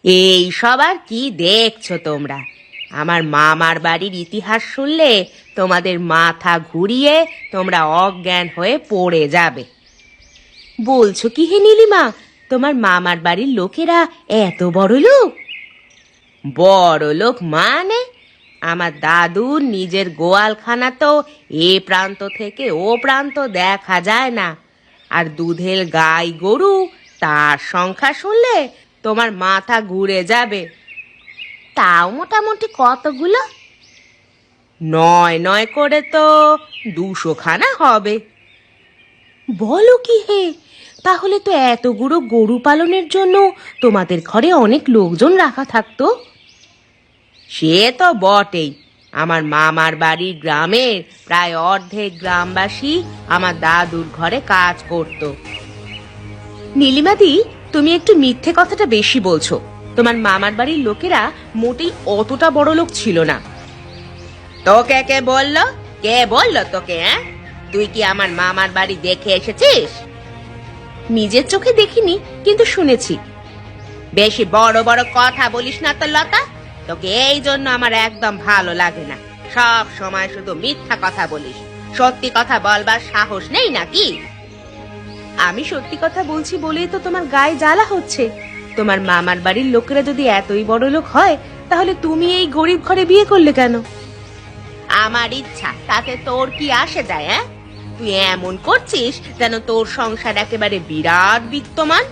এই সব আর কি দেখছো তোমরা? আমার মামার বাড়ির ইতিহাস শুনলে তোমাদের মাথা ঘুরিয়ে তোমরা অজ্ঞান হয়ে পড়ে যাবে। বলছো কি হে নীলিমা, তোমার মামার বাড়ির লোকেরা এত বড় লোক? বড় লোক মানে আমার দাদুর নিজের গোয়ালখানা তো এ প্রান্ত থেকে ও প্রান্ত দেখা যায় না। আর দুধের গাই গরু, তার সংখ্যা শুনলে তোমার মাথা ঘুরে যাবে। তাও মোটামুটি কতগুলো? নয় নয় করে তো 200 খানা হবে। বলো কি হে, তাহলে তো এতগুলো গরু পালনের জন্য তোমাদের ঘরে অনেক লোকজন রাখা থাকতো। সে তো বটেই। আমার মামার বাড়ির গ্রামের প্রায় অর্ধেক গ্রামবাসী আমার দাদুর ঘরে কাজ করত। নীলিমাদি, তুমি একটু মিথ্যে কথাটা বেশি বলছো। তোমার মামার বাড়ির লোকেরা মোটেই অতটা বড় লোক ছিল না। তোকে কে বললো? কে বললো তোকে? হ্যাঁ, তুই কি আমার মামার বাড়ি দেখে এসেছিস? নিজের চোখে দেখিনি, কিন্তু শুনেছি। বেশি বড় বড় কথা বলিস না তো লতা, তোকে এই জন্য আমার একদম ভালো লাগে না। সব সময় শুধু মিথ্যা কথা বলিস, সত্যি কথা বলবার সাহস নেই নাকি? আমি সত্যি কথা বলছি বলেই তো তোমার গায়ে জ্বালা হচ্ছে। তোমার মামার বাড়ির লোকেরা যদি এতই বড় লোক হয়, তাহলে তুমি এই গরিব ঘরে বিয়ে করলে কেন? আমার ইচ্ছা, তাতে তোর কি আসে যায়? হ্যাঁ, তুই এমন করছিস যেন তোর সংসার একেবারে বিরাট বিত্তমান।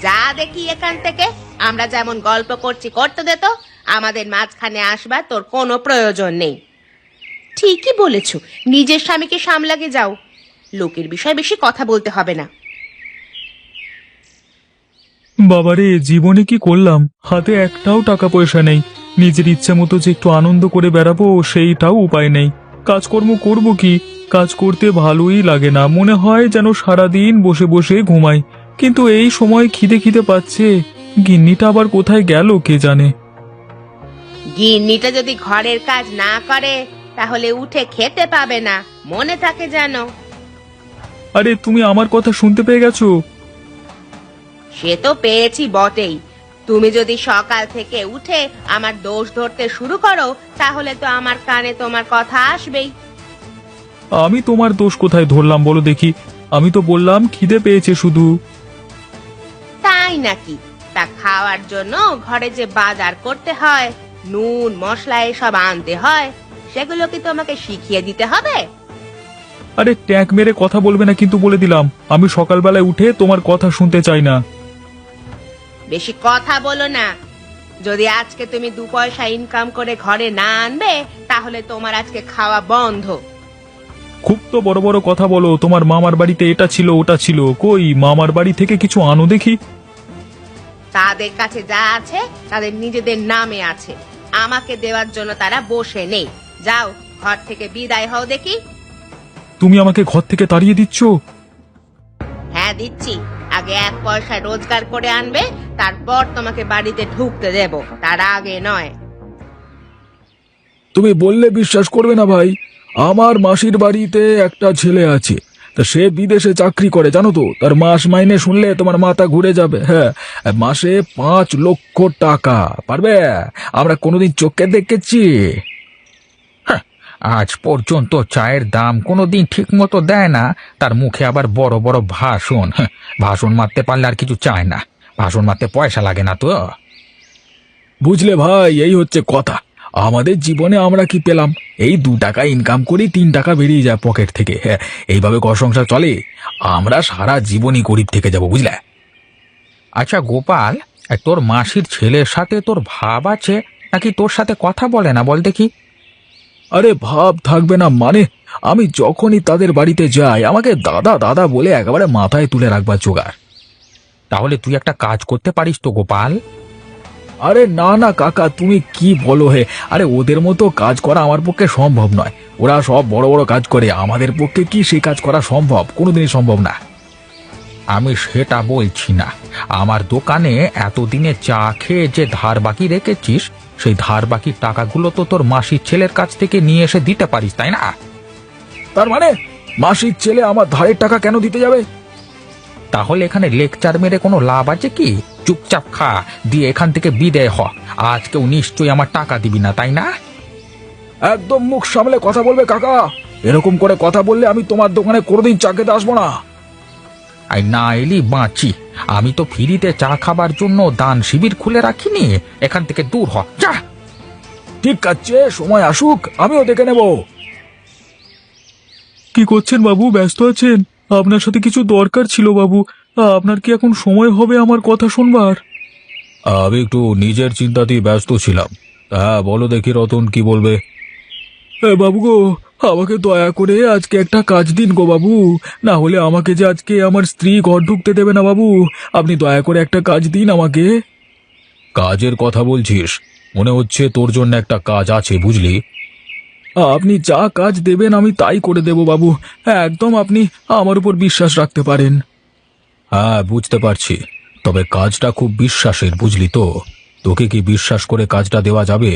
যা দেখি এখান থেকে। আমরা যেমন গল্প করছি করতে দে তো, আমাদের মাঝখানে আসবার তোর কোনো প্রয়োজন নেই। ঠিকই বলেছ, নিজের স্বামীকে সামলাগে যাও, লোকের বিষয়ে বেশি কথা বলতে হবে না। বাবারে, জীবনে কি করলাম! হাতে একটাও টাকা পয়সা নেই। নিজের ইচ্ছা মতো যে একটু আনন্দ করে বেড়াবো, সেইটাও উপায় নেই। কাজকর্ম করব কি? কাজ করতে ভালোই লাগে না, মনে হয় যেন সারাদিন বসে বসে ঘুমাই। কিন্তু এই সময় খিদে খিদে পাচ্ছে। গিন্নিটা আবার কোথায় গেল কে জানে। গিন্নিটা যদি ঘরের কাজ না করে তাহলে উঠে খেতে পাবে না, মনে থাকে যেন। আরে, তুমি আমার কথা শুনতে পেয়ে গেছো? সে তো পেয়েছি বটেই। তুমি যদি সকাল থেকে উঠে আমার দোষ ধরতে শুরু করো, তাহলে তো আমার কানে তোমার কথা আসবেই। আমি তোমার দোষ কোথায় ধরলাম বলো দেখি? আমি তো বললাম খিদে পেয়েছে শুধু। তাই নাকি? তা খাওয়ার জন্য ঘরে যে বাজার করতে হয়, নুন মশলা এসব আনতে হয়, সেগুলো কি তোমাকে শিখিয়ে দিতে হবে? আরে, ট্যাঁক মেরে কথা বলবে না কিন্তু, বলে দিলাম। আমি সকালবেলায় উঠে তোমার কথা শুনতে চাই না। বেশি কথা বলো না। যদি আজকে তুমি 2 পয়সা ইনকাম করে ঘরে না আনবে, তাহলে তোমার আজকে খাওয়া বন্ধ। খুব তো বড় বড় কথা বলো। তোমার মামার বাড়িতে এটা ছিল ওটা ছিল, কই মামার বাড়ি থেকে কিছু আনো দেখি। তাদের কাছে যা আছে তাদের নিজেদের নামে আছে, আমাকে দেওয়ার জন্য তারা বসে নেই। যাও, ঘর থেকে বিদায় হও দেখি। তুমি আমাকে ঘর থেকে তাড়িয়ে দিচ্ছ? হ্যাঁ দিচ্ছি। আগে 1 পয়সা রোজগার করে আনবে, তারপর তোমাকে বাড়িতে ঢুকতে দেব, তার আগে নয়। তুমি বললে বিশ্বাস করবে না ভাই। আমার মাসির বাড়িতে একটা ছেলে আছে, তা সে বিদেশে চাকরি করে জানো তো। তার মাস মাইনে শুনলে তোমার মাথা ঘুরে যাবে। হ্যাঁ, মাসে 5 লক্ষ টাকা। পারবে? আমরা কোনোদিন চোখে দেখেছি? আজ পর্যন্ত চায়ের দাম কোনোদিন ঠিক মতো দেয় না, তার মুখে আবার বড় বড় ভাষণ। ভাষণ মারতে পারলে আর কিছু চায় না। ভাষণ মারতে পয়সা লাগে না তো। বুঝলে ভাই, এই হচ্ছে কথা। আমাদের জীবনে আমরা কি পেলাম? এই 2 টাকা ইনকাম করি, 3 টাকা বেরিয়ে যায় পকেট থেকে। হ্যাঁ, এইভাবে ঘর সংসার চলে। আমরা সারা জীবনই গরিব থেকে যাব, বুঝলে? আচ্ছা গোপাল, তোর মাসির ছেলের সাথে তোর ভাব আছে নাকি তোর সাথে কথা বলে না বল দেখি? আরে ভাব থাকবে না মানে? আমি যখনই তাদের বাড়িতে যাই আমাকে দাদা দাদা বলে একেবারে মাথায় তুলে রাখবার জোগাড়। তাহলে তুই একটা কাজ করতে পারিস তো গোপাল। আরে না না কাকা, তুমি কি বলো হে? আরে ওদের মতো কাজ করা আমার পক্ষে সম্ভব নয়। ওরা সব বড় বড় কাজ করে, আমাদের পক্ষে কি সেই কাজ করা সম্ভব? কোনোদিনই সম্ভব না। আমি সেটা বলছি না। আমার দোকানে এতদিনে চা খেয়ে যে ধার বাকি রেখেছিস, সেই ধার বাকির টাকাগুলো তো তোর মাসির ছেলের কাছ থেকে নিয়ে এসে দিতে পারিস, তাই না? তার মানে মাসির ছেলে আমার ধারের টাকা কেন দিতে যাবে? তাহলে এখানে লেকচার মেরে কোনো লাভ আছে কি? চুপচাপ খা, দিয়ে এখান থেকে বিদেয় হ। আজকেও নিশ্চয়ই আমার টাকা দিবি না, তাই না? একদম মুখ সামলে কথা বলবে কাকা। এরকম করে কথা বললে আমি তোমার দোকানে কোনোদিন চা খেতে আসবো না। আর না এলি বাঁচি। আমি তো ফ্রিতে চা খাবার জন্য দান শিবির খুলে রাখিনি। এখান থেকে দূর হ, যা। ঠিক আছে, সময় আসুক, আমিও দেখে নেব। কি করছেন বাবু, ব্যস্ত আছেন? আপনার সাথে কিছু দরকার ছিল বাবু। আপনার কি এখন সময় হবে আমার কথা শুনবার? আমি একটু নিজের চিন্তাতেই ব্যস্ত ছিলাম। হ্যাঁ বলো দেখি রতন, কি বলবে? বাবু গো, আমাকে দয়া করে আজকে একটা কাজ দিন গো বাবু, না হলে আমাকে যে আজকে আমার স্ত্রী ঘর ঢুকতে দেবে না বাবু। আপনি দয়া করে একটা কাজ দিন আমাকে। কাজের কথা বলছিস? মনে হচ্ছে তোর জন্য একটা কাজ আছে, বুঝলি? আপনি যা কাজ দেবেন আমি তাই করে দেব বাবু। হ্যাঁ, একদম আপনি আমার উপর বিশ্বাস রাখতে পারেন। হ্যাঁ বুঝতে পারছি, তবে কাজটা খুব বিশ্বাসের, বুঝলি তো? তোকে কি বিশ্বাস করে কাজটা দেওয়া যাবে?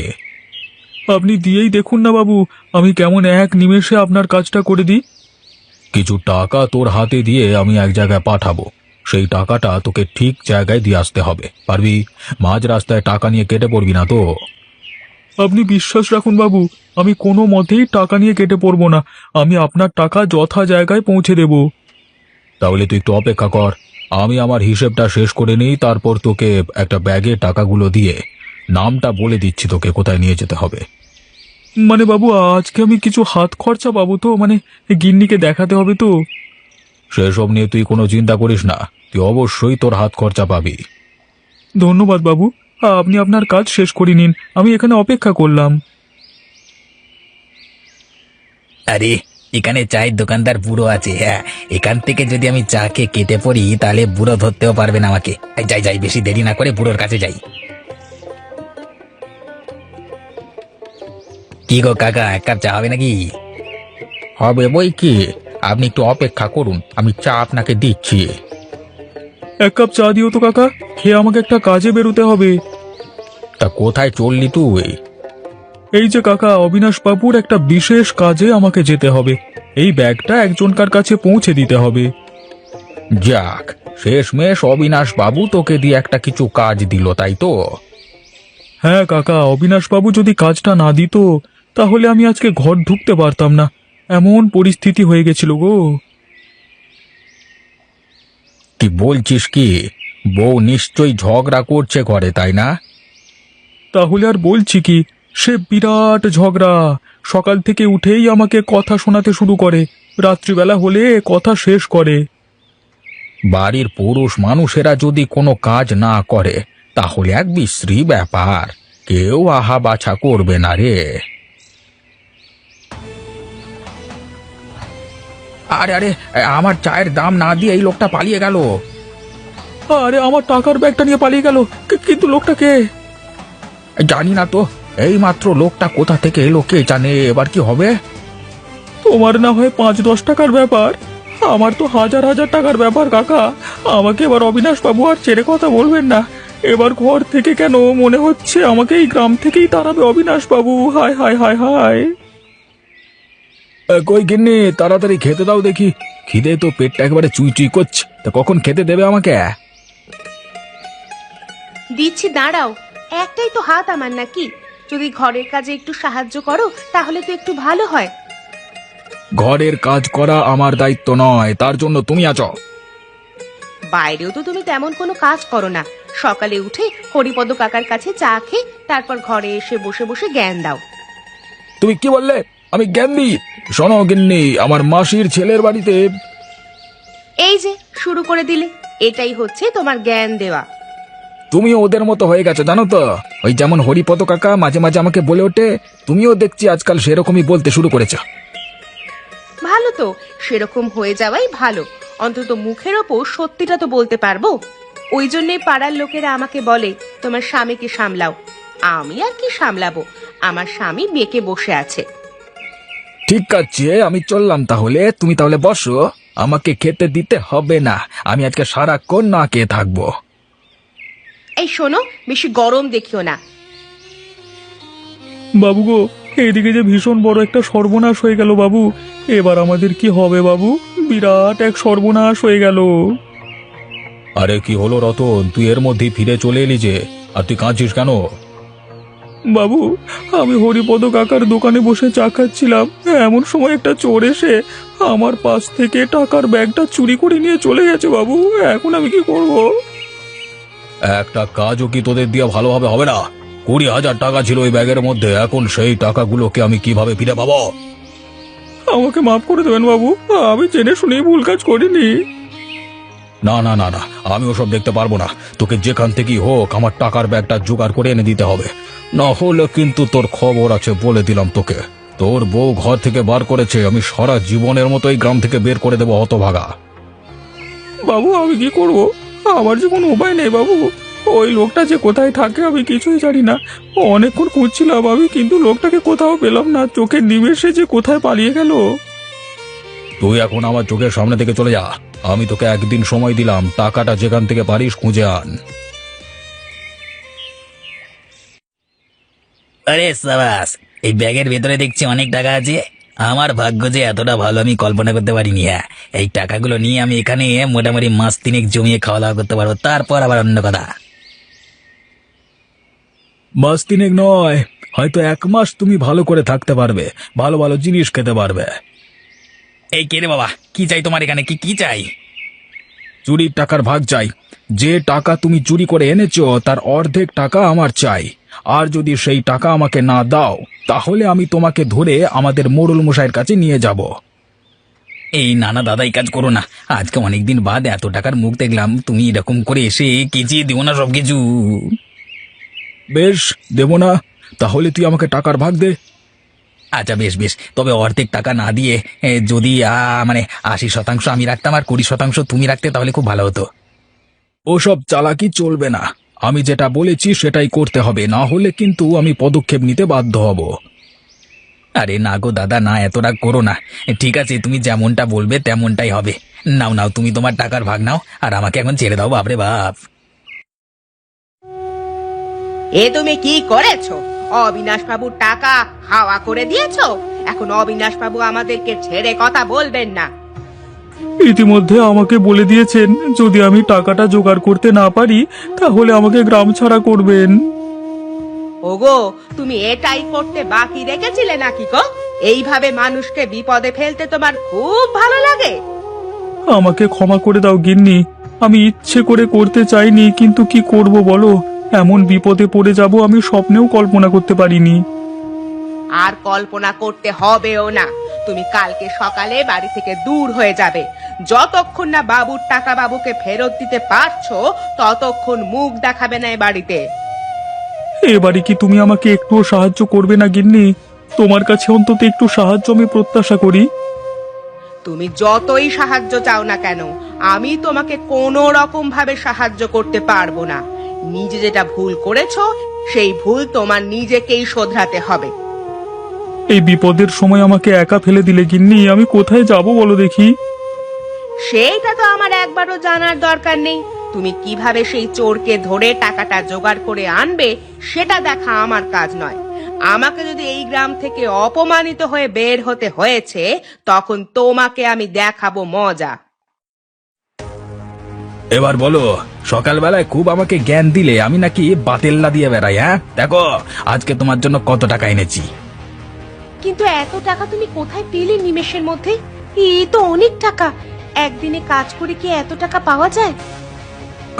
আপনি দিয়েই দেখুন না বাবু, আমি কেমন এক নিমেষে আপনার কাজটা করে দিই। কিছু টাকা তোর হাতে দিয়ে আমি এক জায়গায় পাঠাবো। সেই টাকাটা তোকে ঠিক জায়গায় দিয়ে আসতে হবে, পারবি? মাঝ রাস্তায় টাকা নিয়ে কেটে পড়বি না তো? আপনি বিশ্বাস রাখুন বাবু, আমি কোনো মতেই টাকা নিয়ে কেটে পড়ব না। আমি আপনার টাকা যথা জায়গায় পৌঁছে দেব। তাহলে তুই একটু অপেক্ষা কর, আমি আমার হিসেবটা শেষ করে নিই, তারপর তোকে একটা ব্যাগে টাকাগুলো দিয়ে নামটা বলে দিচ্ছি তোকে কোথায় নিয়ে যেতে হবে। মানে বাবু, আজকে আমি কিছু হাত খরচা পাবো তো, মানে গিন্নিকে দেখাতে হবে তো। সেসব নিয়ে তুই কোনো চিন্তা করিস না, তুই অবশ্যই তোর হাত খরচা পাবি। ধন্যবাদ বাবু, আপনি আপনার কাজ শেষ করে নিন, আমি এখানে অপেক্ষা করলাম। আরে এখানে চায়ের দোকানদার বুড়ো আছে। হ্যাঁ, এখান থেকে যদি আমি চা খেয়ে কেটে পড়ি তাহলে বুড়ো ধরতেও পারবে না আমাকে। এই যাই যাই, বেশি দেরি না করে বুড়োর কাছে যাই। কি গো কাকা, এক কাপ চা হবে নাকি? হবে বই কি, আপনি একটু অপেক্ষা করুন, আমি চা আপনাকে দিচ্ছি। এক কাপ চা দিও তো কাকা, খেয়ে আমাকে একটা কাজে বেরোতে হবে। তা কোথায় চললি তুই? এই যে কাকা, অবিনাশ বাবুর একটা বিশেষ কাজে আমাকে যেতে হবে। এই ব্যাগটা একজনকার কাছে পৌঁছে দিতে হবে। যাক, শেষমেশ অবিনাশ বাবু তোকে দিয়ে একটা কিছু কাজ দিল, তাই তো? হ্যাঁ কাকা, অবিনাশ বাবু যদি কাজটা না দিত তাহলে আমি আজকে ঘর ঢুকতে পারতাম না, এমন পরিস্থিতি হয়ে গেছিল গো। কি বলছিস কি? বউ নিশ্চয়ই ঝগড়া করছে ঘরে, তাই না? তাহলে আর বলছি কি, সে বিরাট ঝগড়া। সকাল থেকে উঠেই আমাকে কথা শোনাতে শুরু করে, রাত্রিবেলা হলে কথা শেষ করে। বাড়ির পুরুষ মানুষেরা যদি কোনো কাজ না করে তাহলে এক বিশ্রী ব্যাপার, কেউ আহা বাছা করবে না রে। আরে আরে, আমার চায়ের দাম না দিয়ে এই লোকটা পালিয়ে গেল। আরে, আমার টাকার ব্যাগটা নিয়ে পালিয়ে গেল, কিন্তু লোকটাকে জানি না তো, এই মাত্র লোকটা কোথা থেকে এলো কে জানে। এবার কি হবে? তোমার না হয় 5-10 টাকার ব্যাপার, আমার তো হাজার হাজার টাকার ব্যাপার কাকা। আমাকে এবার অবিনাশ বাবু আর ছেড়ে কথা বলবেন না। এবার ঘর থেকে কেন মনে হচ্ছে আমাকে এই গ্রাম থেকেই তাড়াবে অবিনাশ বাবু। হায় হায় হায় হায়। কই গিন্নি, তাড়াতাড়ি খেতে দাও দেখি, খিদে তো পেটটা একেবারে চুই চুই করছে। তা কখন খেতে দেবে আমাকে? দিচ্ছি, দাঁড়াও। একটাই তো হাত আমার নাকি, যদি ঘরের কাজে একটু সাহায্য করো তাহলে তো একটু ভালো হয়। ঘরের কাজ করা আমার দায়িত্ব নয়, তার জন্য তুমি আছো। বাইরেও তো তুমি তেমন কোনো কাজ করো না, সকালে উঠে হরিপদ কাকার কাছে চা খেয়ে তারপর ঘরে এসে বসে বসে জ্ঞান দাও। তুমি কি বললে? আমি জ্ঞান দিই? শোনো গিন্নি, আমার মাসির ছেলের বাড়িতে। এই যে শুরু করে দিলে, এটাই হচ্ছে তোমার জ্ঞান দেওয়া। তুমিও ওদের মতো হয়ে গেছো জানো তো। ওই যেমন হরিপদ কাকা মাঝে মাঝে আমাকে বলে ওঠে, তুমিও দেখছি আজকাল সেরকমই বলতে শুরু করেছো। ভালো তো, সেরকম হয়ে যাওয়াই ভালো। অন্তত মুখের ওপর সত্যিটা তো বলতে পারবো। ওই জন্যই পাড়ার লোকেরা আমাকে বলে তোমার স্বামীকে সামলাও। আমি আর কি সামলাবো, আমার স্বামী বেঁকে বসে আছে। ঠিক আছে, আমি চললাম তাহলে। তুমি তাহলে বসো, আমাকে খেতে দিতে হবে না। আমি আজকে সারাক্ষণ না খেয়ে থাকবো। এই শোনো, বেশি গরম দেখিও না। বাবু গো, এইদিকে যে ভীষণ বড় একটা সর্বনাশ হয়ে গেল বাবু। এবার আমাদের কি হবে বাবু? বিরাট এক সর্বনাশ হয়ে গেল। আরে কি হলো রতন, তুই এর মধ্যেই ফিরে চলে এলি যে, আর তুই কাঁদছিস কেন? বাবু, আমি হরিপদ কাকার দোকানে বসে চা খাচ্ছিলাম, এমন সময় একটা চোর এসে আমার পাশ থেকে টাকার ব্যাগটা চুরি করে নিয়ে চলে গেছে বাবু। এখন আমি কি করব? একটা কাজও কি তোদের দিয়ে ভালোভাবে হবে না? 20,000 টাকা ছিল ওই ব্যাগের মধ্যে, এখন সেই টাকাগুলোকে আমি কিভাবে ফিরে পাবো? আমাকে মাফ করে দেবেন বাবু, আমি জেনে শুনেই ভুল কাজ করিনি। না না না না, আমি ওসব দেখতে পারবো না। তোকে যেখান থেকেই হোক আমার টাকার ব্যাগটা জোগাড় করে এনে দিতে হবে, না হলে কিন্তু তোর খবর আছে বলে দিলাম তোকে। তোর বউ ঘর থেকে বার করেছে, আমি সারা জীবনের মতো এই গ্রাম থেকে বের করে দেবো হতভাগা। বাবু, আমি কি করব? আমার যে কোনো উপায় নেই বাবু। ওই লোকটা যে কোথায় থাকে আমি কিছুই জানি না। অনেকক্ষণ খুঁজছিলাম আমি, কিন্তু লোকটাকে কোথাও পেলাম না। চোখের নিমেষে যে কোথায় পালিয়ে গেল। তুই এখন আমার চোখের সামনে থেকে চলে যা। আমি তোকে একদিন সময় দিলাম, টাকাটা যেখান থেকে পারিস খুঁজে আন। আরে সাবাস, এই ব্যাগের ভেতরে দেখছি অনেক টাকা আছে। আমার ভাগ্য যে এতটা ভালো আমি কল্পনা করতে পারিনি। হ্যাঁ, এই টাকাগুলো নিয়ে আমি এখানে মোটামুটি মাস তিনেক জমিয়ে খাওয়া দাওয়া করতে পারবো, তারপর আবার অন্য কথা। মাস তিনেক নয়, হয়তো 1 মাস তুমি ভালো করে থাকতে পারবে, ভালো ভালো জিনিস খেতে পারবে। এই কে রে বাবা, কি চাই তোমার এখানে? কি কি চাই? চুরির টাকার ভাগ চাই। যে টাকা তুমি চুরি করে এনেছো তার অর্ধেক টাকা আমার চাই। আর যদি সেই টাকা আমাকে না দাও, তাহলে আমি তোমাকে ধরে আমাদের মোড়ল মশাইয়ের কাছে নিয়ে যাব। এই নানা দাদা, এই কাজ করো না। আজকে অনেকদিন বাদ এত টাকার মুখ দেখলাম, তুমি এরকম করে এসে কেচিয়ে দিও না সবকিছু। বেশ, দেব না। তাহলে তুই আমাকে টাকার ভাগ দে। আচ্ছা বেশ বেশ, তবে অর্ধেক টাকা না দিয়ে যদি মানে 80% আমি রাখতাম আর 20% তুমি রাখতে, তাহলে খুব ভালো হতো। ওসব চালাকি চলবে না। আমি যেটা বলেছি সেটাই করতে হবে, না হলে কিন্তু আমি পদক্ষেপ নিতে বাধ্য হব। আরে না গো দাদা, না, এত রাগ করো না। ঠিক আছে, তুমি যেমনটা বলবে তেমনটাই হবে। নাও নাও, তুমি তোমার টাকার ভাগ নাও, আর আমাকে এখন ছেড়ে দাও। বাপরে বাপ! এ তুমি কি করেছো? অবিনাশ বাবুর টাকা হাওয়া করে দিয়েছো। এখন অবিনাশ বাবু আমাদেরকে ছেড়ে কথা বলবেন না। ইতিমধ্যে আমাকে বলে দিয়েছেন, যদি আমি টাকাটা জোগাড় করতে না পারি তাহলে আমাকে গ্রাম ছাড়া করবেন। ওগো, তুমি এটাই করতে বাকি রেখেছিলে নাকি গো? এইভাবে মানুষকে বিপদে ফেলতে তোমার খুব ভালো লাগে? আমাকে ক্ষমা করে দাও গিন্নি, আমি ইচ্ছে করে করতে চাইনি, কিন্তু কি করব বলো? এমন বিপদে পড়ে যাব আমি স্বপ্নেও কল্পনা করতে পারিনি। আর কল্পনা করতে হবেও না। তুমি কালকে সকালে বাড়ি থেকে দূর হয়ে যাবে। যতক্ষণ না বাবুর টাকা বাবুকে ফেরত দিতে পারছো, ততক্ষণ মুখ দেখাবে না এ বাড়িতে। এবারে কি তুমি আমাকে একটুও সাহায্য করবে না গিন্নি? তোমার কাছে অন্তত একটু সাহায্য আমি প্রত্যাশা করি। তুমি যতই সাহায্য চাও না কেন, আমি তোমাকে কোনো রকম ভাবে সাহায্য করতে পারবো না। নিজে যেটা ভুল করেছো, সেই ভুল তোমার নিজেকেই শোধরাতে হবে। এই বিপদের সময় আমাকে একা ফেলে দিলে গিন্নি, আমি কোথায় যাব বলো দেখি? সেইটা তো আমার একবারও জানার দরকার নেই। তুমি কিভাবে সেই চোরকে ধরে টাকাটা জোগাড় করে আনবে, সেটা দেখা আমার কাজ নয়। আমাকে যদি এই গ্রাম থেকে অপমানিত হয়ে বের হতে হয়েছে, তখন তোমাকে আমি দেখাবো মজা। এবার বলো, সকালবেলায় খুব আমাকে জ্ঞান দিলে আমি নাকি বাতেল্লা দিয়ে বেড়াই। হ্যাঁ, দেখো আজকে তোমার জন্য কত টাকা এনেছি। কিন্তু এত টাকা তুমি কোথায় পেলে নিমেষের মধ্যে? এই তো অনেক টাকা। একদিনে কাজ করে কি এত টাকা পাওয়া যায়?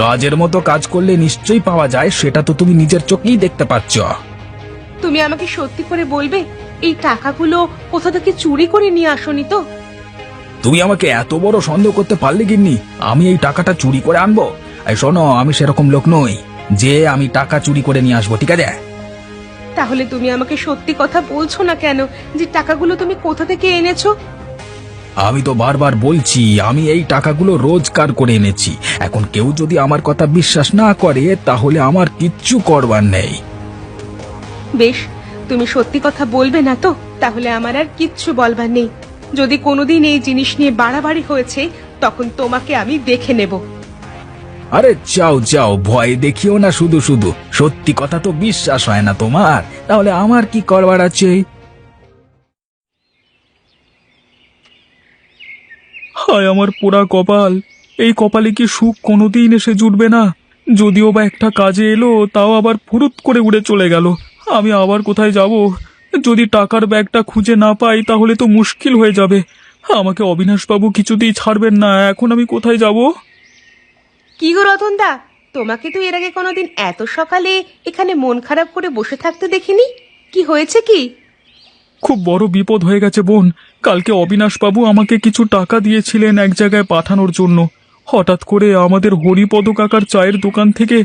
কাজের মতো কাজ করলে নিশ্চয়ই পাওয়া যায়, সেটা তো তুমি নিজের চোখেই দেখতে পাচ্ছ। তুমি আমাকে সত্যি করে বলবে, এই টাকাগুলো কোথা থেকে চুরি করে নিয়ে আসোনি তো? তুমি আমাকে এত বড় সন্দেহ করতে পারলে গিন্নি? আমি এই টাকাটা চুরি করে আনবো? এই শোনো, আমি সেরকম লোক নই যে আমি টাকা চুরি করে নিয়ে আসবো, ঠিক আছে? তাহলে তুমি আমাকে সত্যি কথা বলছো না কেন, যে টাকাগুলো তুমি কোথা থেকে এনেছো? আমি তো বারবার বলছি আমি এই টাকাগুলো রোজগার করে এনেছি। এখন কেউ যদি আমার কথা বিশ্বাস না করে, তাহলে আমার কিচ্ছু করবার নেই। বেশ, তুমি সত্যি কথা বলবে না তো? তাহলে আমার আর কিচ্ছু বলবার নেই। যদি কোনোদিন এই জিনিস নিয়ে বাড়াবাড়ি হয়েছে, তখন তোমাকে আমি দেখে নেব। আরে যাও যাও, ভয় দেখিও না শুধু শুধু। সত্যি কথা তো বিশ্বাস হয় না তোমার, তাহলে আমার কি করবার আছে? হায় আমার পোড়া কপাল! এই কপালে কি সুখ কোনোদিন এসে জুটবে না? যদিও বা একটা কাজে এলো, তাও আবার ফুরুত করে উড়ে চলে গেল। আমি আবার কোথায় যাব? যদি টাকার ব্যাগটা খুঁজে না পাই তাহলে তো মুশকিল হয়ে যাবে। আমাকে অবিনাশবাবু কিছুতেই ছাড়বেন না। এখন আমি কোথায় যাব? কি গো রতনদা, তোমাকে তো এর আগে কোনোদিন এত সকালে এখানে মন খারাপ করে বসে থাকতে দেখিনি। কি হয়েছে কি? খুব বড় বিপদ হয়ে গেছে বোন। কালকে অবিনাশবাবু আমাকে কিছু টাকা দিয়েছিলেন এক জায়গায় পাঠানোর জন্য। হঠাৎ করে আমাদের হরিপদ কাকার চায়ের দোকান থেকে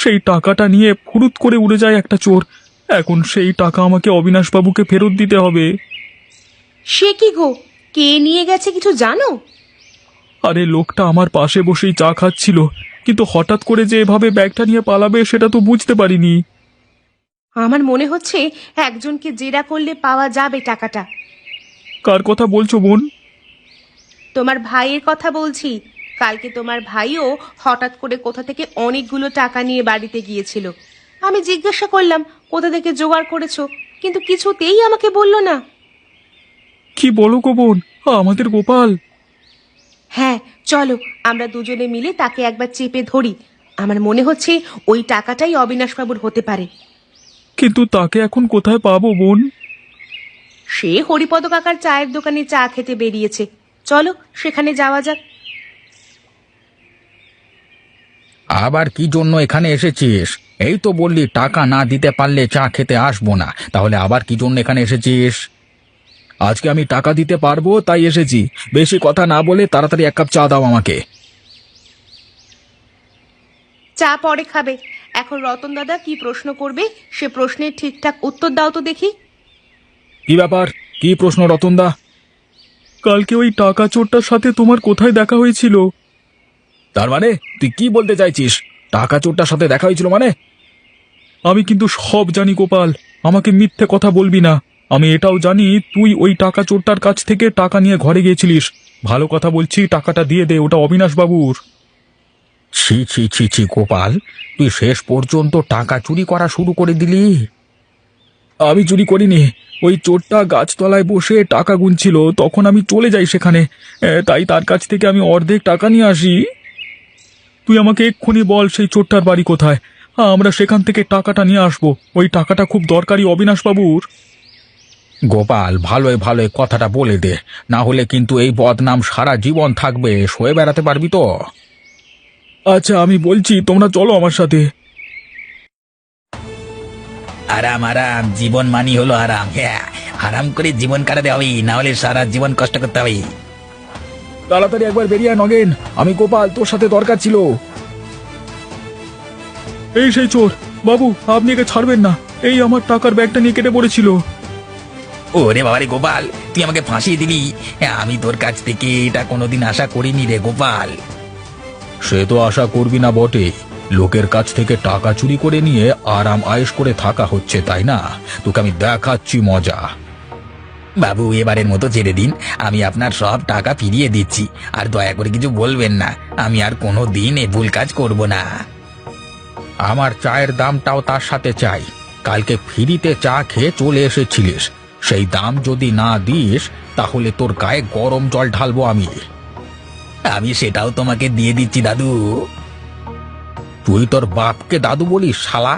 সেই টাকাটা নিয়ে ফুরুত করে উড়ে যায় একটা চোর। এখন সেই টাকা আমাকে অবিনাশবাবুকে ফেরত দিতে হবে। সে কি গো, কে নিয়ে গেছে কিছু জানো? আরে লোকটা আমার পাশে বসেই চা খাচ্ছিল, কিন্তু হঠাৎ করে যে এভাবে ব্যাগটা নিয়ে পালাবে সেটা তো বুঝতে পারিনি। আমার মনে হচ্ছে একজনকে জেরা করলে পাওয়া যাবে টাকাটা। কার কথা বলছো বোন? তোমার ভাইয়ের কথা বলছি। কালকে তোমার ভাইও হঠাৎ করে কোথা থেকে অনেকগুলো টাকা নিয়ে বাড়িতে গিয়েছিল। আমি জিজ্ঞাসা করলাম কোথা থেকে জোগাড় করেছো, কিন্তু কিছুতেই আমাকে বললো না। কি বলো গো বোন, আমাদের গোপাল? হ্যাঁ, চলো আমরা দুজনে মিলে তাকে একবার চেপে ধরি। আমার মনে হচ্ছে ওই টাকাটাই অবিনাশবাবুর হতে পারে। কিন্তু তাকে এখন কোথায় পাবো বোন? সে হরিপদ কাকার চায়ের দোকানে চা খেতে বেরিয়েছে। চলো সেখানে যাওয়া যাক। আবার কি জন্য এখানে এসেছিস? এই তো বললি টাকা না দিতে পারলে চা খেতে আসবো না, তাহলে আবার কি জন্য এখানে এসেছিস? আজকে আমি টাকা দিতে পারবো তাই এসেছি। বেশি কথা না বলে তাড়াতাড়ি এক কাপ চা দাও আমাকে। চা পরে খাবে। এখন রতন দাদা কি প্রশ্ন করবে সে প্রশ্নের ঠিকঠাক উত্তর দাও তো দেখি। কি ব্যাপার? কি প্রশ্ন রতনদা? কালকে ওই টাকা চোরটার সাথে তোমার কোথায় দেখা হয়েছিল? তার মানে তুই কি বলতে চাইছিস? টাকা চোরটার সাথে দেখা হয়েছিল মানে? আমি কিন্তু সব জানি গোপাল, আমাকে মিথ্যে কথা বলবি না। আমি এটাও জানি তুই ওই টাকা চোরটার কাছ থেকে টাকা নিয়ে ঘরে গিয়েছিলিস। ভালো কথা বলছি, টাকাটা দিয়ে দে, ওটা অবিনাশবাবুর। ছি ছি ছি ছি গোপাল, তুই শেষ পর্যন্ত টাকা চুরি করা শুরু করে দিলি। আমি চুরি করিনি। ওই চোরটা গাছতলায় বসে টাকা গুনছিল, তখন আমি চলে যাই সেখানে। তাই তার কাছ থেকে আমি অর্ধেক টাকা নিয়ে আসি। তুই আমাকে এক্ষুনি বল সেই চোরটার বাড়ি কোথায়। আমরা সেখান থেকে টাকাটা নিয়ে আসবো। ওই টাকাটা খুব দরকারি অবিনাশবাবুর। গোপাল, ভালোই ভালোই কথাটা বলে দে, না হলে কিন্তু এই বদনাম সারা জীবন থাকবে। সয়ে বেড়াতে পারবি তো? আচ্ছা আমি বলছি, তোমরা চলো আমার সাথে। আরাম আরাম, জীবন মানি হলো আরাম। হ্যাঁ, আরাম করে জীবন কাটাতে হবে, না হলে সারা জীবন কষ্ট করতে হবে। তাড়াতাড়ি একবার বেরিয়ে আয় নগেন। আমি গোপাল, তোর সাথে দরকার ছিল। এই সেই চোর। বাবু, আপনি একে ছাড়বেন না। এই আমার টাকার ব্যাগটা নিয়ে কেটে পড়েছিল। ওরে বাবারে গোপাল, তুই আমাকে ফাঁসিয়ে দিলি। হ্যাঁ, আমি তোর কাছ থেকে এটা কোনোদিন আশা করিনি রে গোপাল। সে তো আশা করবি না বটে। লোকের কাছ থেকে টাকা চুরি করে নিয়ে আরাম আয়েশ করে থাকা হচ্ছে, তাই না? তোকে আমি দেখাচ্ছি মজা। বাবু, এবারের মতো ছেড়ে দিন। আমি আপনার সব টাকা ফিরিয়ে দিচ্ছি। আর দয়া করে কিছু বলবেন না। আমি আর কোনো দিন এ ভুল কাজ করব না। আমার চায়ের দামটাও তার সাথে চাই। কালকে ফ্রিতে চা খেয়ে চলে এসেছিলিস, সেই দাম যদি না দিস তাহলে তোর গায়ে গরম জল ঢালবো আমি। আমি সেটাও তোমাকে দিয়ে দিচ্ছি দাদু। তুই তোর বাপকে দাদু বলিস শালা?